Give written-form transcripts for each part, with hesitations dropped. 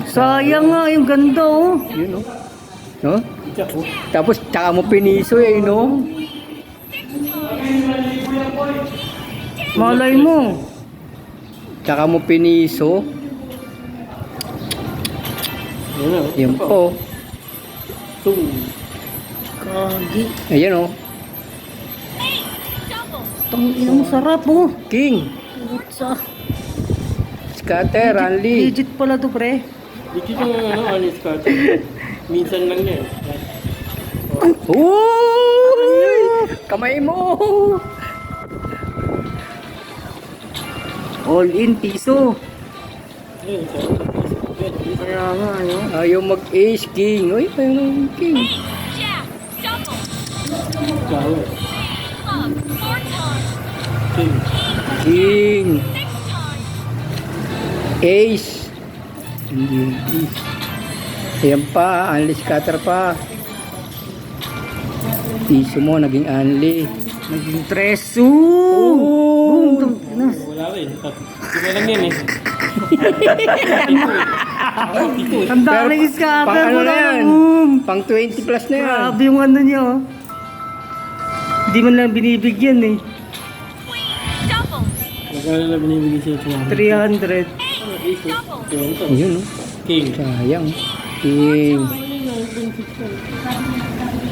Sayang nga yung ganda oh. Yun, no? No? Tapos, tsaka mo piniso eh, no? Malay mo. Tsaka mo piniso. Yan po. Kagi. Ayan, oh. Ang sarap oh. King. Sa Scatter, Ranli. legit pala to pre. Dito yung alis ka. Minsan lang yan. Uy! Kamay mo! All in piso. Ayun, Kaya nga ano. Ayaw mag-ace, King. Uy, ayaw ng King. Kawe. King. King. Ace. Hindi yung ace. Ayan pa, Anli scatter pa. Piso mo, naging Anli. Naging treso. Boom. Wala rin. Iba lang yan eh. Ang daming scatter. Pang ano na wala yan? boom. Pang 20 plus na yan. Grabe yung ano niya oh. Hindi man lang binibigyan eh. Magkano na binibigay siya ito? 300. Yun, no? King. Sayang. King.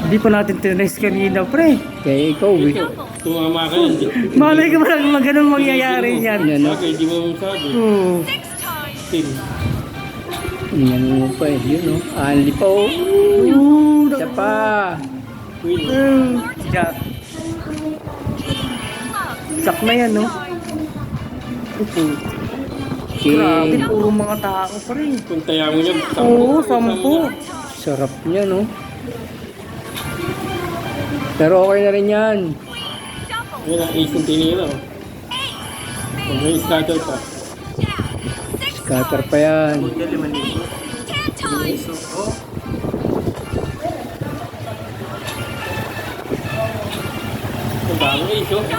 Hindi pa natin tinest kanina pre. Kaya ikaw, eh. Tumama ka yan. Malay ka ba lang ganun mangyayari yan? Yan, no? Bakit di mo masabi? Oo. King. Yan mo pa eh. Yun, no? Anli pa, oh. Isa pa. Queen. Jack. Jack na yan no? Upo. Grabe, King. puro mga tao pa rin. Kung taya mo yan. Oo, 10. Sarap niya, no? Pero okay na rin yan. Ayun ang ace ng tinira. Kung may scatter pa. Scatter pa yan. Ang dami ace oh.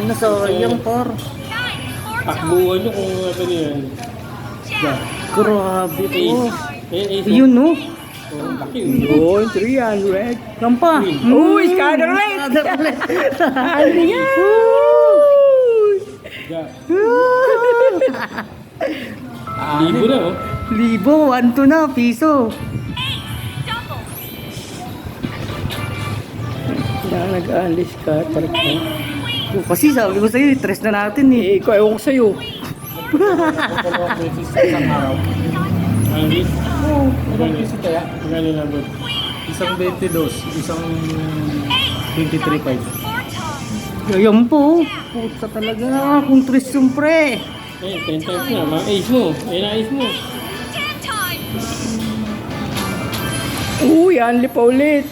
Nasayang par. Takbuhan nyo kung ano yan. Grabe po. Ace. Ayun ace. Yun no? Oh, laki Yun, oh. 300. Yan pa. Uy, scatter ulit! Ano yan? Yeah. Libo na oh. Libo, 1 to na, piso. Kaya nag-Anli scatter pa. Kasi sabi ko sa'yo, tres na natin eh. Eh, ikaw, ewan ko sa'yo. Ang ace. Oo, ilang piso kaya? Magkano na ba? Isang 22, isang 23.5. Ayan po. Puta talaga. Kung tres yung pre. Eh, 10 times na. Mga ace mo. Ayun ang ace mo. Uy, Anli pa ulit.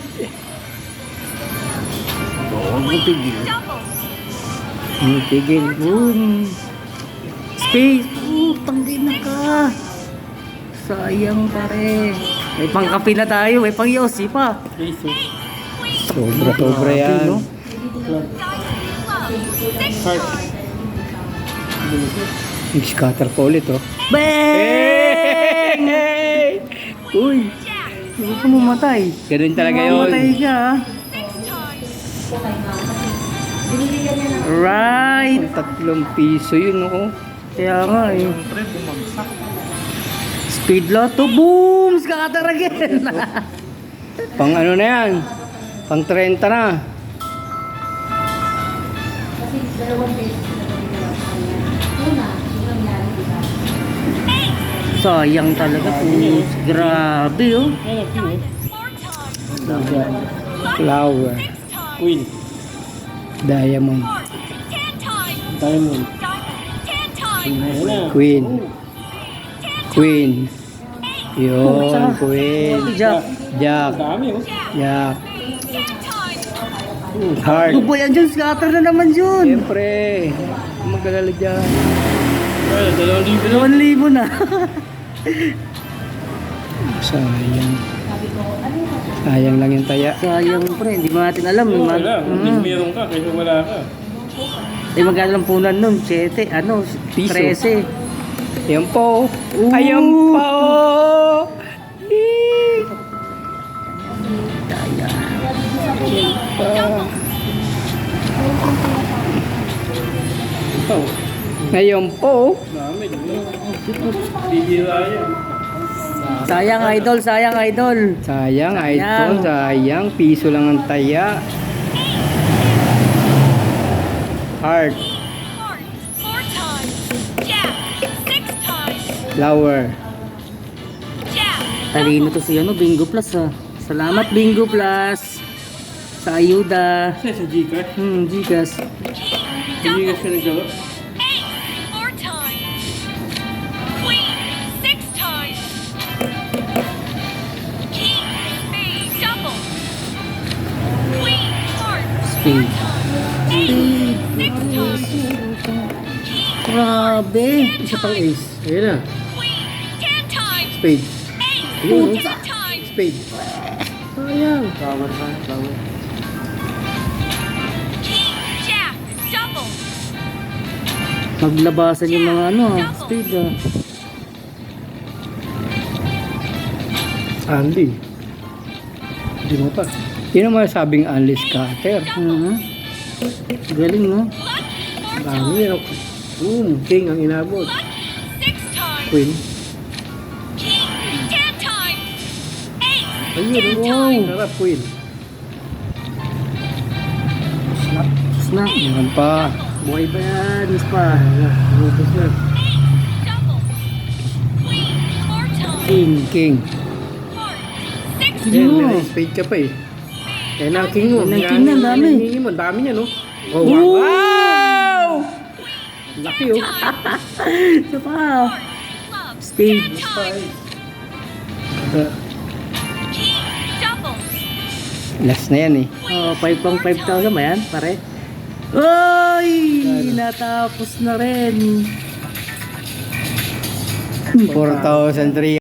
Tigil. Boom. Space. Tanggay na ka. Sayang pare. May pangkape na tayo. May pang Yossi pa. Ace oh. Sobra yan. no? Heart. Scatter pa ulit, oh. Bang! Uy, Huwag ka mamatay. ganun talaga Mamatay yun. ka. Right. 3 piso yun, oh. Kaya nga eh. Speed lotto. Boom! Scatter again. Pang ano na yan? Pang 30 na. Sayang talaga po. Grabe oh. Ayun ang king oh. Flower. Queen. Diamond. Diamond. Ayun na. Queen. Queen. Yun, Queen. Jack. Jack. Ang dami oh. Jack. Heart. Tubo yan dyan. Scatter na naman yun. Siyempre. Mag-alala dyan. Ayun, 2,000 2,000 na. Sayang. Sayang lang yung taya. Sayang pre. Hindi mo natin alam. Oo, wala. Kung meron ka, kaysa wala ka. Eh magkano lang punan nun? 7. Ano? Piso. 13. Ayan po. Ooh. Ayan po. Eh. Ito. Ngayon po. Dami. Bibira yan. Sayang idol, sayang idol. Sayang, idol. Sayang. Sayang. Piso lang ang taya. Heart. Heart, 4 times. Jack, 6 times. Flower. Jack, Talino to si ano, Bingo Plus ah. Salamat Bingo Plus. Sa ayuda. Kasi sa Gcash. Gcash. Hindi ka siya naglaro. Ace, 4 times. Queen, 6 times. King, spade, double. Queen, heart, Spade. ace, 6 times. Grabe. Isa pang ace. Ayun na. Queen, 10 times. Spade. Ace, 10 times. Spade. Sayang. Power pa. Power. King, jack, double. Maglabasan yung mga ano ah. Spade ah. Andy. Hindi mo pa. Yun ang masasabing unleash scatter. Galing no? Luck, 4 Dami times. yan. King ang inabot. Luck, 6 times. Queen. King, 10 times. Ace, Ayun. 10 Wow. times. Sarap, Queen. Snap. Meron pa. Buhay ba yan? Mas pa. Lutos na. Double. Queen, 4 times. King. King. Heart, 6 Eh, Yo. may spade ka pa eh. Eh, na king mo. Yan ang king na, ang dami. Hinihingi mo, ang dami niya, no? Oh, Wow! wow. Wow! Laki, oh. Isa pa. Club, Spade. 10 times. King, double. Last na yan eh. Oh, 5 pang 5,000 ba yan, pare? Ay! Natapos na rin. 4,300.